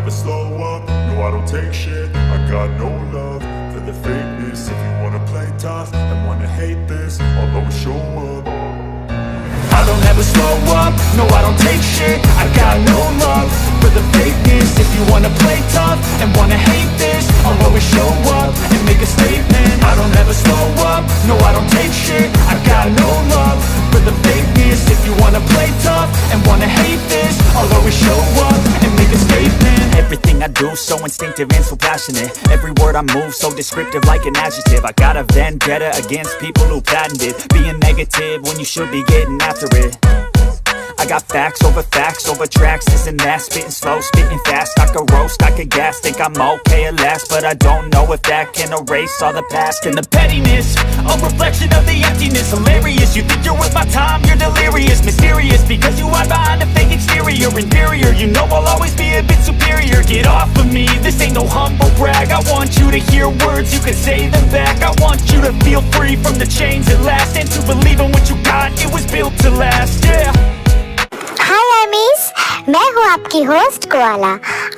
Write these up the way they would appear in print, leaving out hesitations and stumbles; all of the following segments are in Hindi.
never slow up, no I don't take shit. I got no love for the fakeness. If you wanna play tough and wanna hate this, I'll always show up. I don't ever slow up, no I don't take shit. I got no love for the fakeness. If you wanna play tough and wanna hate this, I'll always show up and make a statement. I don't ever slow up, no I don't take shit. I got no love for the fakeness. If you wanna play tough and wanna hate this, I'll always show up and make a statement. Everything I do so instinctive and so passionate. Every word I move so descriptive like an adjective. I got a vendetta against people who patented being negative when you should be getting after it. I got facts over tracks, this and that. Spitting slow, spitting fast. I could roast, I could gas. Think I'm okay at last, but I don't know if that can erase all the past. And the pettiness, a reflection of the emptiness. Hilarious, you think you're worth my time, you're delirious. Mysterious, because you hide behind a fake exterior. Inferior, you know I'll always be a bit superior. Get off of me, this ain't no humble brag. I want you to hear words, you can say them back. I want you to feel free from the chains at last, and to believe in what you got, it was built to last, yeah. हाय आर्मीज, मैं हूँ आपकी होस्ट कोआला।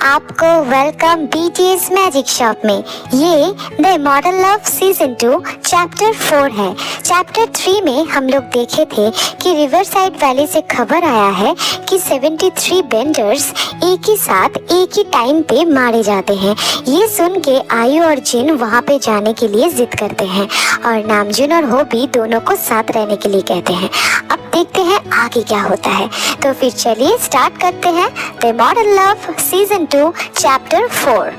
आपको वेलकम बीटीएस मैजिक शॉप में। ये the model love season 2 chapter 4 है। चैप्टर 3 में हम लोग देखे थे कि रिवर साइड वैली से खबर आया है कि 73 बेंडर्स एक ही साथ एक ही टाइम पे मारे जाते हैं। ये सुन के आयु और जिन वहाँ पे जाने के लिए जिद करते हैं और नामजुन और होबी दोनों को साथ रहने के लिए कहते हैं। अब देखते हैं आगे क्या होता है। तो फिर चलिए स्टार्ट करते हैं the model love season 2 chapter 4।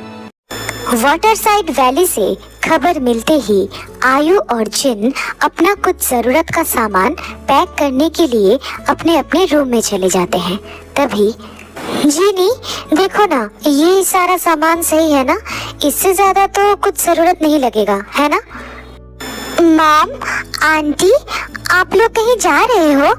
Water side valley से खबर मिलते ही आयु और जिन अपना कुछ जरूरत का सामान पैक करने के लिए अपने अपने रूम में चले जाते हैं। तभी जीनी, देखो ना, ये सारा सामान सही है ना? इससे ज्यादा तो कुछ जरूरत नहीं लगेगा, है ना? मॉम, आंटी, आप लोग कहीं जा रहे हो?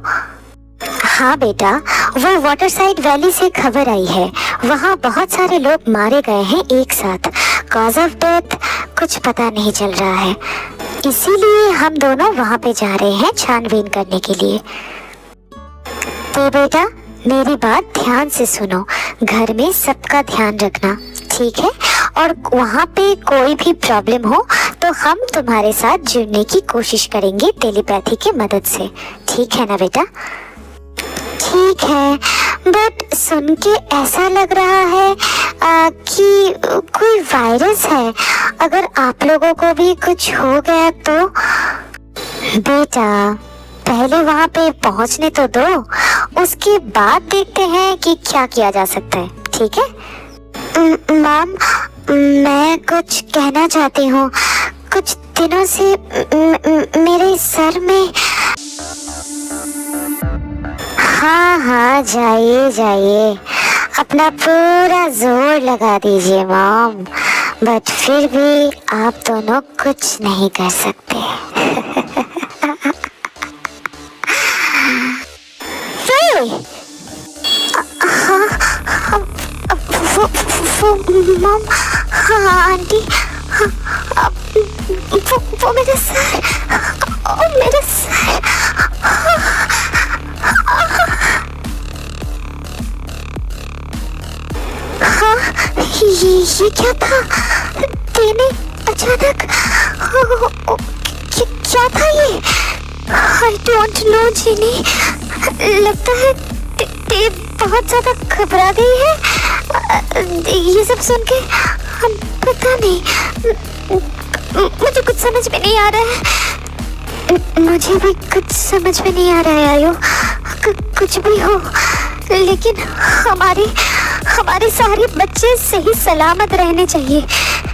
हाँ बेटा, वो वाटर साइड वैली से खबर आई है। वहाँ बहुत सारे लोग मारे गए हैं एक साथ। कॉज ऑफ डेथ कुछ पता नहीं चल रहा है, इसीलिए हम दोनों वहाँ पे जा रहे हैं छानबीन करने के लिए। तो बेटा मेरी बात ध्यान से सुनो, घर में सबका ध्यान रखना, ठीक है? और वहाँ पे कोई भी प्रॉब्लम हो तो हम तुम्हारे साथ जुड़ने की कोशिश करेंगे टेलीपैथी की मदद से, ठीक है ना बेटा? ठीक है, बट सुन के ऐसा लग रहा है कि कोई वायरस है। अगर आप लोगों को भी कुछ हो गया तो? बेटा पहले वहाँ पे पहुँचने तो दो, उसके बाद देखते हैं कि क्या किया जा सकता है, ठीक है? मैम, मैं कुछ कहना चाहती हूँ। कुछ दिनों से मेरे सर में। हाँ, जाइए जाइए, अपना पूरा जोर लगा दीजिए मॉम, बट फिर भी आप दोनों कुछ नहीं कर सकते। मॉम, हाँ आंटी, वो मेरा सर, मेरा सर। हाँ, ये क्या था? तेने अचानक क्या था ये? I don't know जीनी, लगता है ते बहुत ज्यादा घबरा गई है। ये सब सुन के हम पता नहीं, मुझे कुछ समझ में नहीं आ रहा है। मुझे भी कुछ समझ में नहीं आ रहा है आयु, कुछ भी हो, लेकिन हमारे सारे बच्चे सही सलामत रहने चाहिए,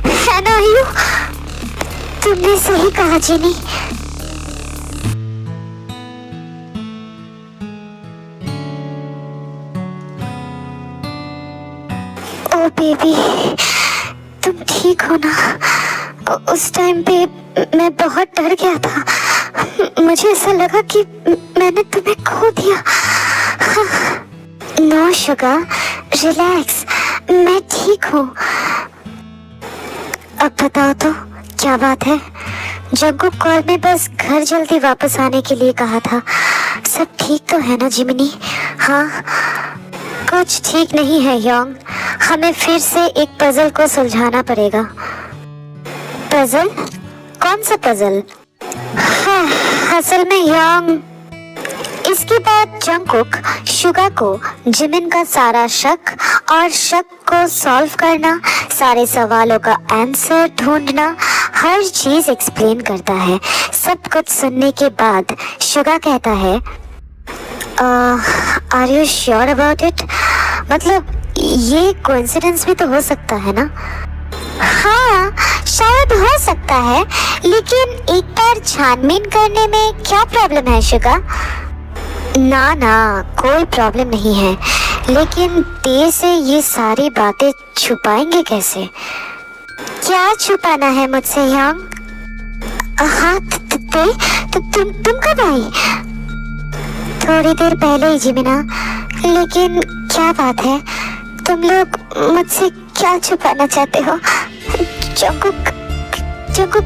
है ना आयु? तुमने सही कहा जीनी। ओ बेबी, तुम ठीक हो ना? उस टाइम पे मैं बहुत डर गया था, मुझे ऐसा लगा कि मैंने तुम्हें खो दिया। नो शुगर, रिलैक्स, मैं ठीक हूँ। अब बताओ तो क्या बात है? जग्गू कॉल में बस घर जल्दी वापस आने के लिए कहा था। सब ठीक तो है ना जिमिनी? हाँ कुछ ठीक नहीं है योंग, हमें फिर से एक पजल को सुलझाना पड़ेगा। पजल? कौन सा पजल? हाँ, असल में योंग, इसके बाद जंगकुक शुगा को जिमिन का सारा शक और शक को सॉल्व करना, सारे सवालों का आंसर ढूंढना, हर चीज एक्सप्लेन करता है। सब कुछ सुनने के बाद शुगा कहता है, are you sure about it? मतलब ये कोइंसिडेंस भी तो हो सकता है ना? हाँ, शायद हो सकता है, लेकिन एक बार छानबीन करने में क्या प्रॉब्लम है शुगा? ना ना, कोई प्रॉब्लम नहीं है, लेकिन ते से ये सारी बातें छुपाएंगे कैसे? क्या छुपाना है मुझसे यांग? हाँ, तुम कब आई? थोड़ी देर पहले ही जिमिना, लेकिन क्या बात है? तुम लोग मुझसे क्या छुपाना चाहते हो? जंगकुक,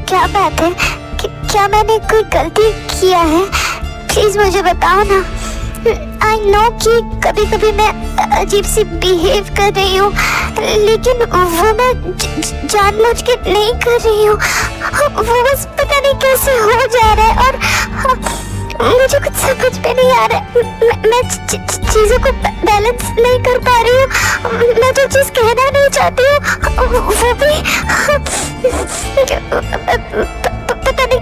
क्या बात है? क्या मैंने कोई गलती किया है? प्लीज मुझे बताओ ना। आई नो कि कभी कभी मैं अजीब सी बिहेव कर रही हूँ, लेकिन वो मैं जानबूझ के नहीं कर रही हूँ। वो बस पता नहीं कैसे हो जा रहा है और मुझे कुछ समझ में नहीं आ रहा है। मैं चीजों को बैलेंस नहीं कर पा रही हूँ। मैं जो चीज कहना नहीं चाहती हूँ वो भी पता नहीं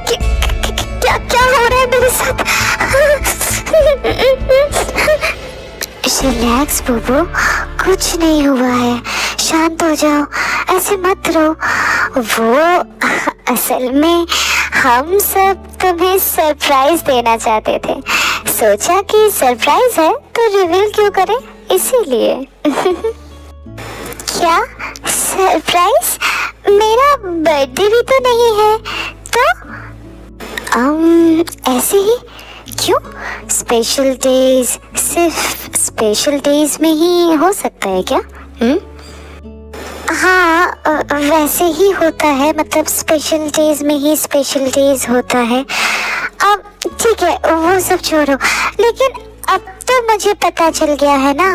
क्या हो रहा है मेरे साथ। रिलैक्स बुबू, कुछ नहीं हुआ है, शांत हो जाओ, ऐसे मत रो। वो असल में हम सब तुम्हें सरप्राइज देना चाहते थे, सोचा कि सरप्राइज है तो रिवील क्यों करें, इसीलिए। क्या सरप्राइज? मेरा बर्थडे भी तो नहीं है, तो ऐसे ही क्यों? स्पेशल डेज सिर्फ स्पेशल डेज में ही हो सकता है क्या? हाँ, वैसे ही होता है, मतलब स्पेशल डेज में ही स्पेशल डेज होता है। अब ठीक है, वो सब छोड़ो, लेकिन अब तो मुझे पता चल गया है ना,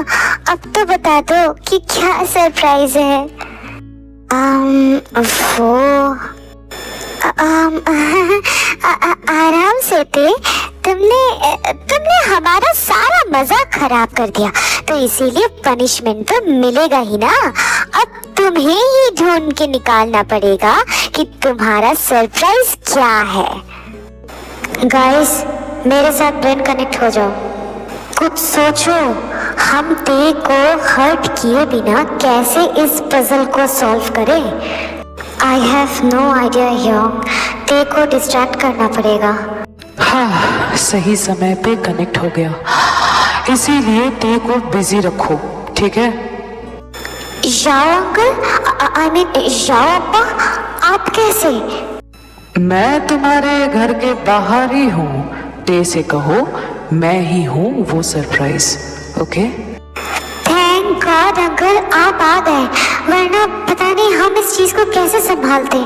अब तो बता दो कि क्या सरप्राइज है। वो आराम से थे, तुमने हमारा सारा मजाक खराब कर दिया, तो इसीलिए पनिशमेंट तो मिलेगा ही ना। अब तुम्हें ही ढूंढ के निकालना पड़ेगा कि तुम्हारा सरप्राइज क्या है। गाइस, मेरे साथ ब्रेन कनेक्ट हो जाओ, कुछ सोचो। हम ते को हर्ट किए बिना कैसे इस पजल को सॉल्व करें? I have no idea Yong, ते को डिस्ट्रैक्ट करना पड़ेगा। हाँ, सही समय पे कनेक्ट हो गया, इसीलिए ते को बिजी रखो, ठीक है? याओ अंकल, I mean याओ अप्पा, आप कैसे? मैं तुम्हारे घर के बाहर ही हूँ, ते से कहो मैं ही हूँ वो surprise, okay? Thank God uncle, आप आ गए, वरना पता नहीं हम इस चीज को कैसे संभालते।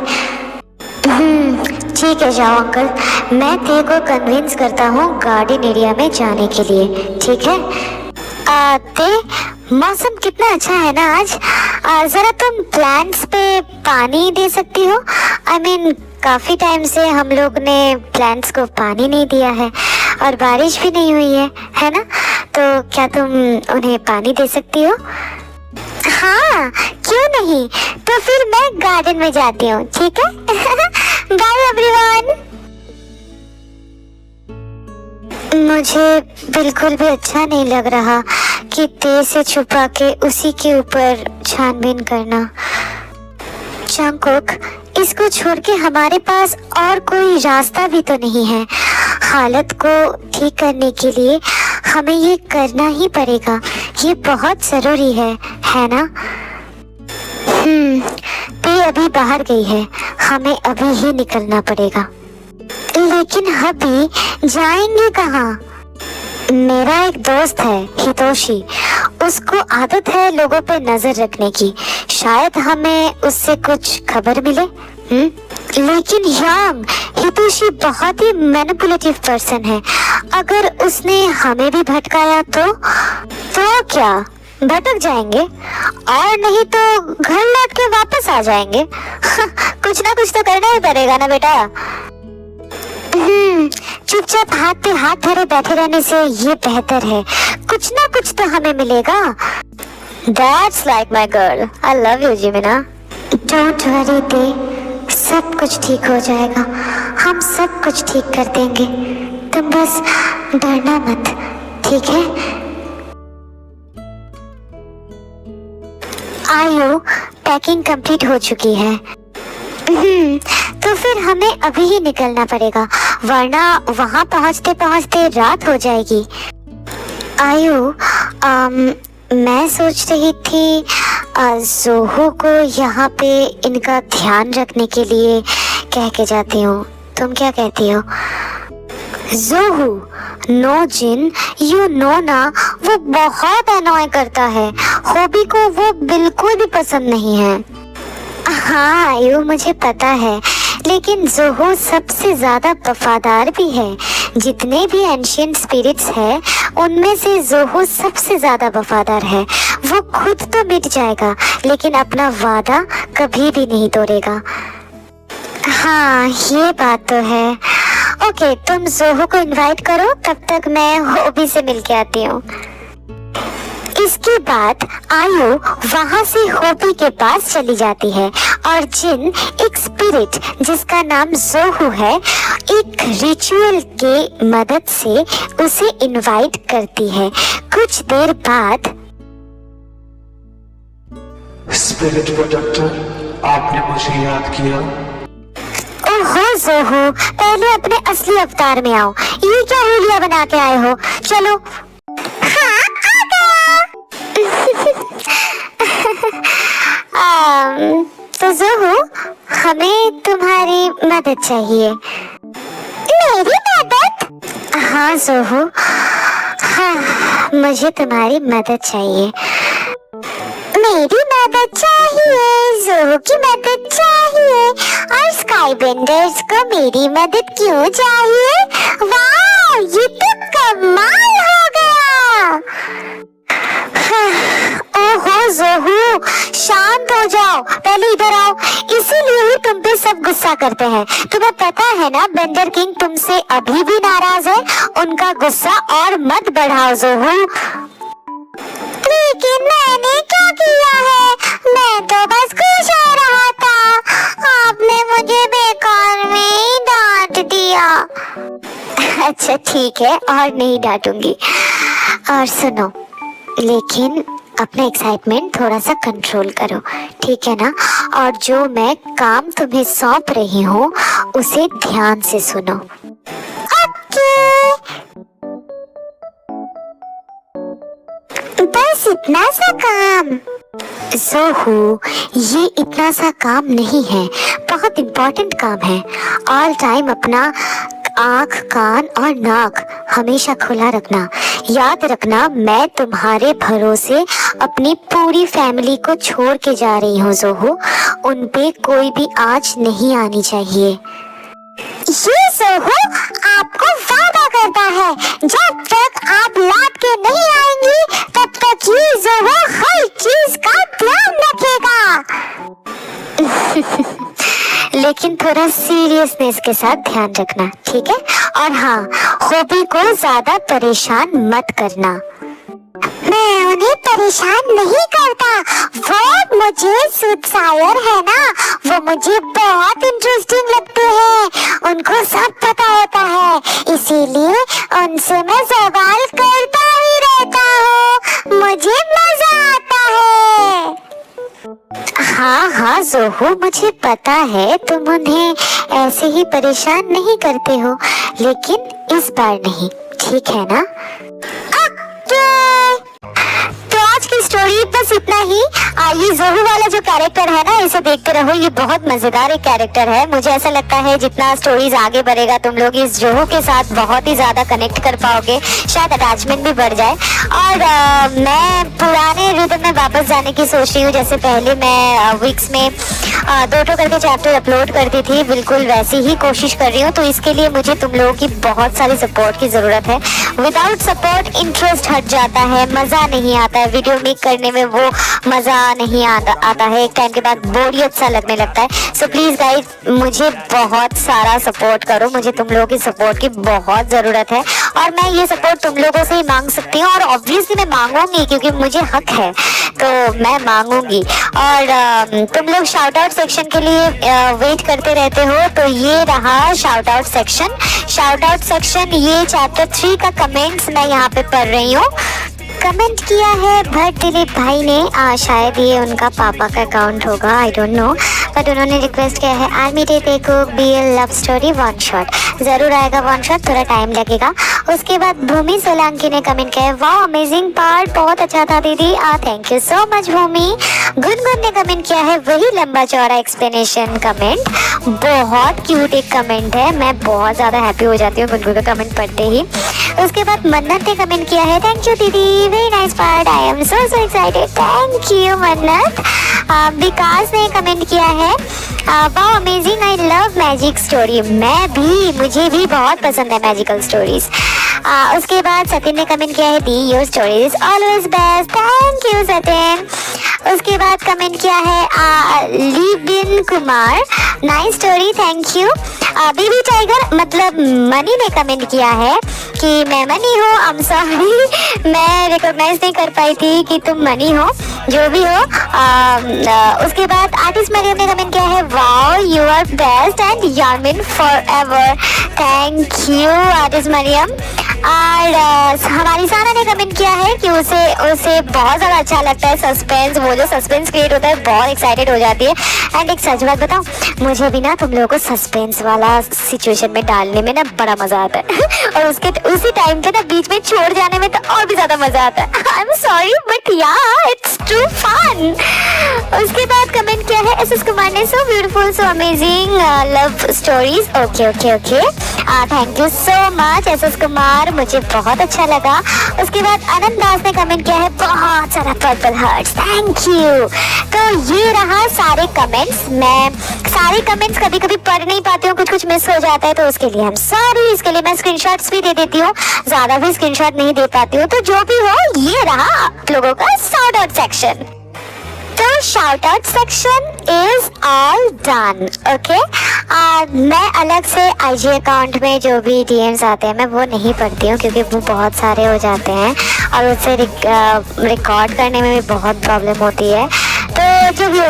ठीक है जाओ अंकल, मैं ते को कन्विंस करता हूँ गार्डन एरिया में जाने के लिए, ठीक है? ते, मौसम कितना अच्छा है ना आज, जरा तुम प्लांट्स पे पानी दे सकती हो? आई मीन काफी टाइम से हम लोग ने प्लांट्स को पानी नहीं दिया है और बारिश भी नहीं हुई है ना? तो क्या तुम उन्हें पानी दे सकती हो? हाँ, क्यों नहीं, तो फिर मैं गार्डन में जाती हूँ, ठीक है? Bye everyone. मुझे बिल्कुल भी अच्छा नहीं लग रहा कि ते से छुपा के उसी के ऊपर छानबीन करना। जंगकुक, इसको छोड़ के हमारे पास और कोई रास्ता भी तो नहीं है। हालत को ठीक करने के लिए हमें ये करना ही पड़ेगा, ये बहुत जरूरी है ना? ते अभी बाहर गई है, हमें अभी ही निकलना पड़ेगा। लेकिन अभी जाएंगे कहाँ? मेरा एक दोस्त है हितोशी, उसको आदत है लोगों पे नजर रखने की, शायद हमें उससे कुछ खबर मिले। लेकिन यांग, हितोशी बहुत ही मैनिपुलेटिव पर्सन है, अगर उसने हमें भी भटकाया तो क्या? भटक जाएंगे और नहीं तो घर लौट के वापस आ जाएंगे। कुछ ना कुछ तो करना ही पड़ेगा ना बेटा। चुपचाप हाथ पे हाथ धरे बैठे रहने से ये बेहतर है, कुछ ना कुछ तो हमें मिलेगा। That's like my girl. I love you, जिमिना। Don't worry दे, सब कुछ ठीक हो जाएगा, हम सब कुछ ठीक कर देंगे, तुम बस डरना मत, ठीक है? आयु, पैकिंग कंप्लीट हो चुकी है। तो फिर हमें अभी ही निकलना पड़ेगा, वरना वहां पहुंचते पहुंचते रात हो जाएगी। आयु, मैं सोच रही थी जोहू को यहाँ पे इनका ध्यान रखने के लिए कह के जाती हूँ, तुम क्या कहती हो? जोहू, नो जिन, यू नो ना, वो बहुत अनॉय करता है, हॉबी को वो बिल्कुल भी पसंद नहीं है। हाँ आयु, मुझे पता है, लेकिन जोहू सबसे ज्यादा वफादार भी है। जितने भी एंशिएंट स्पिरिट्स हैं, उनमें से जोहू सबसे ज्यादा वफादार है। वो खुद तो मिट जाएगा, लेकिन अपना वादा कभी भी नहीं तोड़ेगा। हाँ, ये बात तो है। ओके, तुम जोहू को इनवाइट करो, तब तक मैं हॉबी से मिलके आती हूँ। इसके बाद आयु वहां से हॉबी के पास चली जाती है और जिन, एक स्पिरिट जिसका नाम जोहू है, एक रिचुअल के मदद से उसे इनवाइट करती है। कुछ देर बाद स्पिरिट प्रोटेक्टर, आपने मुझे याद किया? ओहो जोहू, पहले अपने असली अवतार में आओ। ये क्या हुलिया बना के आए हो? चलो। हाँ, आ गया। तो जोहू, हमें तुम्हारी मदद चाहिए। मेरी मदद? हाँ जोहू, हाँ, मुझे तुम्हारी मदद चाहिए। मेरी मदद चाहिए, जोहू की मदद चाहिए, और स्काई बेंडर्स को मेरी मदद क्यों चाहिए? वाह, ये तो कमाल हो गया। ओहो जोहू, शांत हो जाओ, पहले इधर आओ। इसीलिए ही तुम पे सब गुस्सा करते हैं। तुम्हें पता है ना, बेंडर किंग तुमसे अभी भी नाराज है। उनका गुस्सा और मत बढ़ाओ जोहू। लेकिन मैंने क्या किया है? मैं तो बस खुश हो रहा था। आपने मुझे बेकार में ही डांट दिया। अच्छा ठीक है, और नहीं डांटूंगी। और सुनो, लेकिन अपना एक्साइटमेंट थोड़ा सा कंट्रोल करो, ठीक है ना? और जो मैं काम तुम्हें सौंप रही हूँ, उसे ध्यान से सुनो। ओके। बस इतना सा काम? जोहू, ये इतना सा काम नहीं है, बहुत इम्पोर्टेंट काम है। ऑल टाइम अपना आँख, कान और नाक हमेशा खुला रखना। याद रखना, मैं तुम्हारे भरोसे अपनी पूरी फैमिली को छोड़ के जा रही हूँ जोहू। उन पे कोई भी आँच नहीं आनी चाहिए। ये जोहू आपको वादा करता है, जब तक आप लौट के नहीं आएंगी, तब तक ये जोहू हर चीज का ध्यान रखेगा। लेकिन थोड़ा सीरियसनेस के साथ ध्यान रखना, ठीक है? और हाँ, हॉबी को ज्यादा परेशान मत करना। मैं उन्हें परेशान नहीं करता, वो मुझे सूटसायर है ना, वो मुझे बहुत इंटरेस्टिंग लगते हैं। उनको सब पता होता है, इसीलिए उनसे मैं सवाल करता ही रहता हूँ। मुझे मजा आता है। हाँ हाँ जोहू, मुझे पता है तुम उन्हें ऐसे ही परेशान नहीं करते हो, लेकिन इस बार नहीं, ठीक है ना? तो आज की स्टोरी बस इतना ही। ये जोहू वाला जो कैरेक्टर है ना, इसे देखते रहो, ये बहुत मजेदार एक कैरेक्टर है। मुझे ऐसा लगता है जितना स्टोरीज आगे बढ़ेगा, तुम लोग इस जोहू के साथ बहुत ही ज्यादा कनेक्ट कर पाओगे, शायद अटैचमेंट भी बढ़ जाए। और मैं पुराने रिदम में वापस जाने की सोच रही हूँ। जैसे पहले मैं वीक्स में 2 करके चैप्टर अपलोड करती थी, बिल्कुल वैसी ही कोशिश कर रही हूँ। तो इसके लिए मुझे तुम लोगों की बहुत सारी सपोर्ट की जरूरत है। विदाउट सपोर्ट इंटरेस्ट हट जाता है, मजा नहीं आता है वीडियो मेक करने में वो मज़ा नहीं आता है, एक टाइम के बाद बोरियत सा लगने लगता है। सो प्लीज़ गाइज मुझे बहुत सारा सपोर्ट करो, मुझे तुम लोगों की सपोर्ट की बहुत ज़रूरत है और मैं ये सपोर्ट तुम लोगों से ही मांग सकती हूँ और ऑब्वियसली मैं मांगूंगी क्योंकि मुझे हक है, तो मैं मांगूंगी। और तुम लोग शाउट आउट सेक्शन के लिए वेट करते रहते हो, तो ये रहा shout out section. Shout out section ये चैप्टर 3 का कमेंट्स मैं यहाँ पे पढ़ रही हूँ। कमेंट किया है भट्ट दिलीप भाई ने, शायद ये उनका पापा का अकाउंट होगा, आई डोंट नो, बट उन्होंने रिक्वेस्ट किया है आई मीट देखो BL love story one shot. ज़रूर आएगा वन शॉट, थोड़ा टाइम लगेगा। उसके बाद भूमि सोलंकी ने कमेंट किया है वाह अमेजिंग पार्ट, बहुत अच्छा था दीदी, थैंक यू सो मच भूमि। गुनगुन ने कमेंट किया है वही लंबा चौड़ा एक्सप्लेनेशन कमेंट, बहुत क्यूट एक कमेंट है, मैं बहुत ज़्यादा हैप्पी हो जाती हूँ गुनगुन का कमेंट पढ़ते ही। उसके बाद मन्नत ने कमेंट किया है थैंक यू दीदी, very nice part, I am so excited, thank you मन्नत। विकास ने कमेंट किया है wow amazing, I love magic story, मैं भी, मुझे भी बहुत पसंद है मैजिकल स्टोरीज। उसके बाद सचिन ने कमेंट किया है the your stories always best, thank you Sachin. उसके बाद कमेंट किया है Libin Kumar, nice story, thank you. Baby tiger मतलब मनी ने कमेंट किया है कि मैं मनी हूँ, आई एम सॉरी मैं रिकॉग्नाइज नहीं कर पाई थी कि तुम मनी हो, जो भी हो। उसके बाद आर्टिस्ट मरियम ने कमेंट किया है wow you are best and Yamin forever, thank you artist Mariam. और हमारी सारा ने कमेंट किया है कि उसे बहुत ज़्यादा अच्छा लगता है सस्पेंस, वो जो सस्पेंस क्रिएट होता है बहुत एक्साइटेड हो जाती है। एंड एक सच बात बताऊँ, मुझे भी ना तुम लोगों को सस्पेंस वाला सिचुएशन में डालने में ना बड़ा मज़ा आता है और उसी टाइम पे ना बीच में छोड़ जाने में तो और भी ज़्यादा मज़ा आता है। आई एम सॉरी बट या इट्स टू फन। उसके बाद कमेंट किया है एस कुमार ने so beautiful so amazing love stories, okay okay okay, thank you so much S Kumar, मुझे बहुत अच्छा लगा। उसके बाद अनंत दास ने कमेंट किया है बहुत सारा पर्पल हार्ट्स, थैंक यू। तो ये रहा सारे कमेंट्स, मैं सारे कमेंट्स कभी कभी पढ़ नहीं पाती हूँ, कुछ मिस हो जाता है, तो उसके लिए हम सॉरी। इसके लिए मैं स्क्रीनशॉट्स भी दे देती हूँ, ज़्यादा भी स्क्रीनशॉट नहीं दे पाती हूँ, तो जो भी हो ये रहा आप लोगों का शाउट आउट सेक्शन। तो shout out section is all done, okay. मैं अलग से IG अकाउंट में जो भी DMs आते हैं मैं वो नहीं पढ़ती हूँ क्योंकि वो बहुत सारे हो जाते हैं और उससे रिकॉर्ड करने में भी बहुत प्रॉब्लम होती है। तो जो भी हो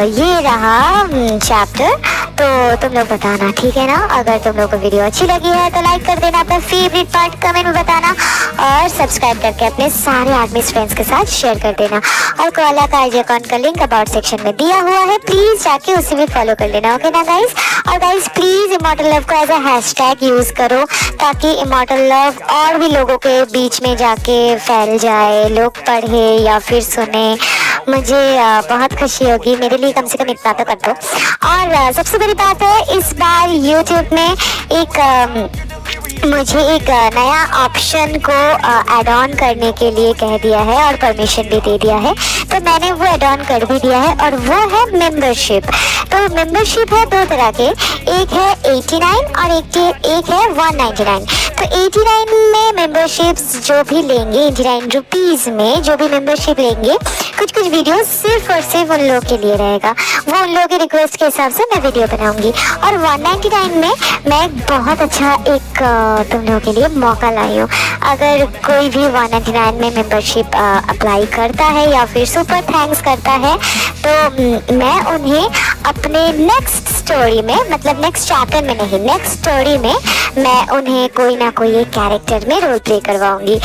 ये रहा चैप्टर, तो तुम लोग बताना ठीक है ना। अगर तुम लोग को वीडियो अच्छी लगी है तो लाइक कर देना, अपना फेवरेट पार्ट कमेंट में बताना और सब्सक्राइब करके अपने सारे आर्मीज फ्रेंड्स के साथ शेयर कर देना। और कोला का IG अकाउंट का लिंक अबाउट सेक्शन में दिया हुआ है, प्लीज जाके उसे भी फॉलो कर लेना, ओके ना गाइस। और गाइस प्लीज इमॉर्टल लव को एज अ हैशटैग यूज करो ताकि इमॉर्टल लव और भी लोगों के बीच में जाके फैल जाए, लोग पढ़े या फिर सुने, मुझे बहुत खुशी होगी, मेरे लिए कम से कम इतना तो कर दो। और सबसे बड़ी बात है इस बार YouTube में मुझे एक नया ऑप्शन को ऐड ऑन करने के लिए कह दिया है और परमिशन भी दे दिया है, तो मैंने वो ऐड ऑन कर भी दिया है और वो है मेंबरशिप। तो मेंबरशिप है दो तरह के, एक है 89 और एक है 199। तो 89 में मेंबरशिप्स जो भी लेंगे, 89 रुपीज़ में जो भी मेंबरशिप लेंगे, कुछ वीडियो सिर्फ और सिर्फ उन लोगों के लिए रहेगा, वो उन लोगों के रिक्वेस्ट के हिसाब से मैं वीडियो बनाऊंगी। और 199 में मैं बहुत अच्छा एक तुम लोगों के लिए मौका लाई हूँ। अगर कोई भी 199 में मेंबरशिप अप्लाई करता है या फिर सुपर थैंक्स करता है तो मैं उन्हें अपने नेक्स्ट स्टोरी में, मतलब नेक्स्ट चैप्टर में नहीं, नेक्स्ट स्टोरी में मैं उन्हें कोई ना कोई एक कैरेक्टर में रोल प्ले करवाऊंगी,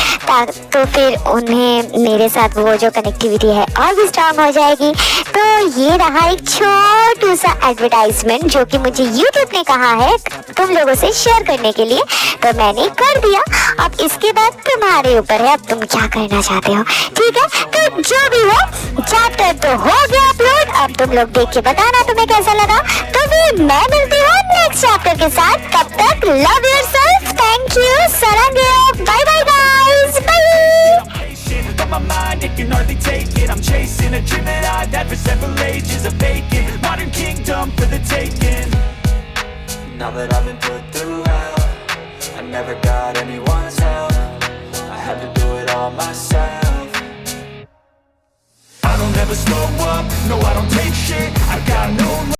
तो फिर उन्हें मेरे साथ वो जो कनेक्टिविटी है और भी स्ट्रांग हो जाएगी। तो ये रहा एक छोटू सा एडवर्टाइजमेंट जो कि मुझे YouTube ने कहा है तुम लोगों से शेयर करने के लिए, तो मैंने कर दिया। अब इसके बाद तुम्हारे ऊपर है, अब तुम क्या करना चाहते हो, ठीक है। तो जो भी हो, चैप्टर तो हो गया अपलोड, अब तुम लोग देख के बताना तुम्हें कैसा लगा। तो फिर मैं मिलती हूँ नेक्स्ट चैप्टर के साथ, तब तक लव योरसेल्फ, थैंक यू, सरांगे, bye bye guys, bye. But my mind, it can hardly take it. I'm chasing a dream that I've had for several ages, a vacant modern kingdom for the taking. Now that I've been put through hell, I never got anyone's help. I had to do it all myself. No, I don't